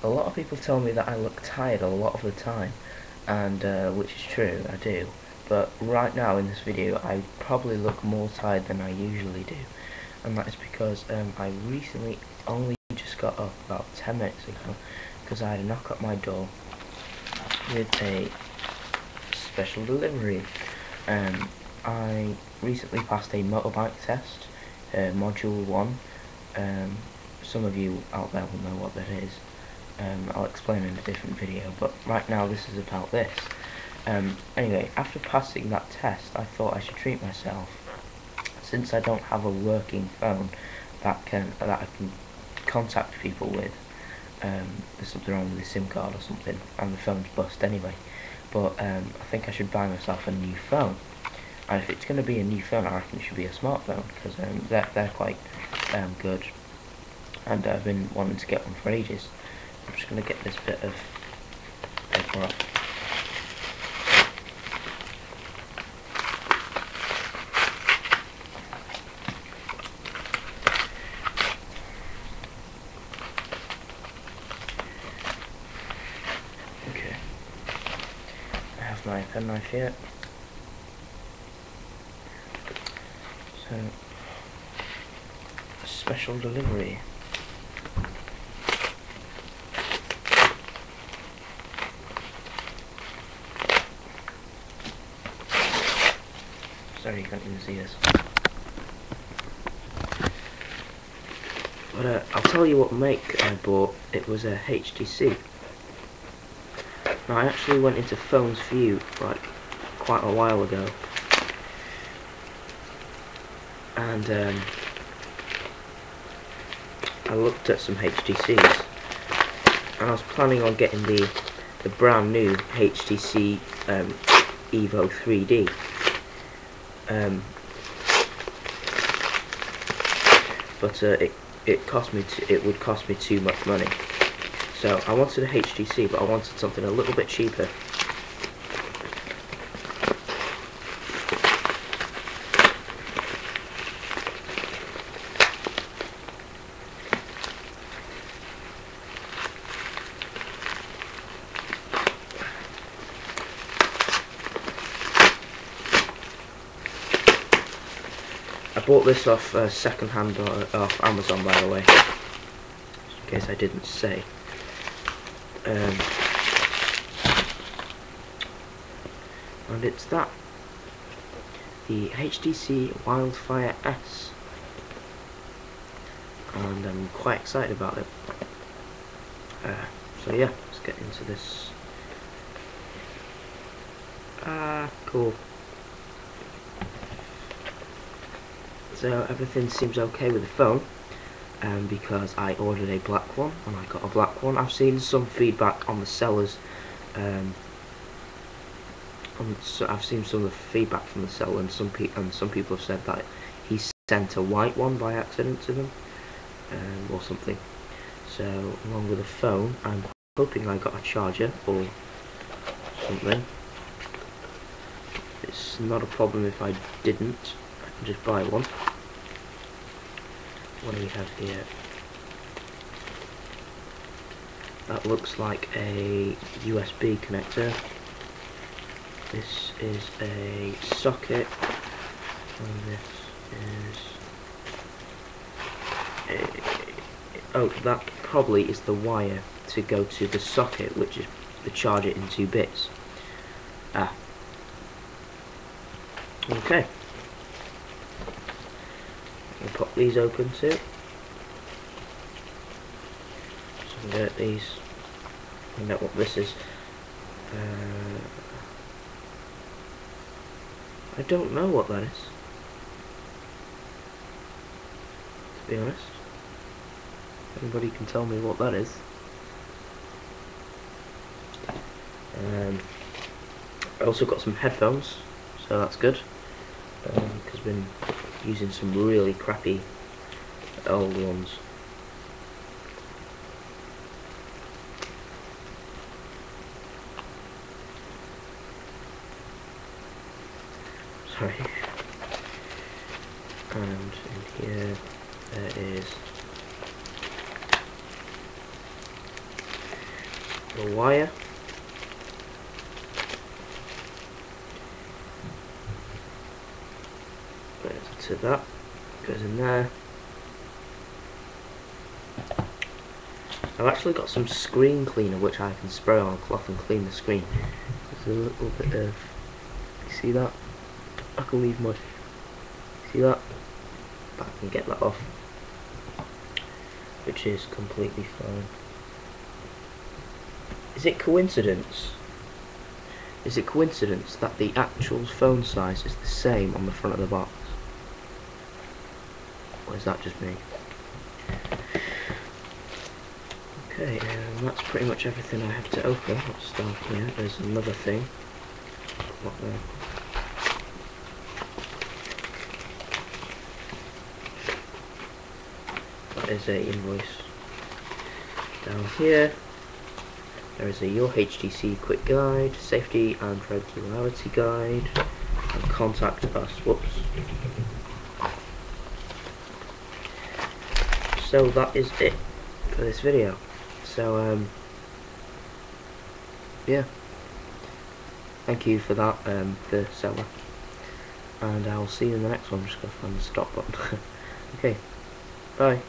a lot of people tell me that I look tired a lot of the time, and which is true, I do. But right now in this video, I probably look more tired than I usually do, and that is because I recently only just got up about 10 minutes ago because I had a knock at my door with a special delivery. I recently passed a motorbike test, module 1. Some of you out there will know what that is. I'll explain in a different video, but right now this is about this. Anyway, after passing that test, I thought I should treat myself. Since I don't have a working phone that I can contact people with, there's something wrong with the SIM card or something, and the phone's bust anyway. But I think I should buy myself a new phone. And if it's going to be a new phone, I reckon it should be a smartphone, because they're quite good, and I've been wanting to get one for ages. I'm just going to get this bit of paper off. Okay, I have my penknife here. So, special delivery. Sorry, you can't even see this. But I'll tell you what make I bought. It was a HTC. Now, I actually went into Phones View like quite a while ago, and I looked at some HTCs, and I was planning on getting the brand new HTC Evo 3D. But it would cost me too much money. So I wanted a HTC, but I wanted something a little bit cheaper. I bought this off second hand off Amazon, by the way, in case I didn't say. And it's the HTC Wildfire S, and I'm quite excited about it. So yeah, let's get into this. Cool. So everything seems okay with the phone, because I ordered a black one and I got a black one. I've seen some feedback on the sellers. I've seen some of the feedback from the seller, and some people have said that he sent a white one by accident to them, or something. So along with the phone, I'm hoping I got a charger or something. It's not a problem if I didn't. I can just buy one. What do we have here? That looks like a USB connector. This is a socket, and this is oh, that probably is the wire to go to the socket, which is the charger in 2 bits. Okay. We'll pop these open too. So get these. Find out what this is. I don't know what that is, to be honest. Anybody can tell me what that is. I also got some headphones, so that's good. Because I've been using some really crappy old ones. Sorry. And in here there is the wire. To that goes in there. I've actually got some screen cleaner which I can spray on a cloth and clean the screen. There's a little bit of, you see that? I can leave my, see that? But I can get that off, which is completely fine. Is it coincidence? Is it coincidence that the actual phone size is the same on the front of the box? Or is that just me? Okay, that's pretty much everything I have to open. Let's start here. There's another thing. What there? That is a invoice. Down here, there is a Your HTC Quick Guide, Safety and Regularity Guide, and Contact Us. Whoops. So that is it for this video. So yeah, thank you for that, the seller, and I'll see you in the next one. I'm just gonna find the stop button. Okay, bye.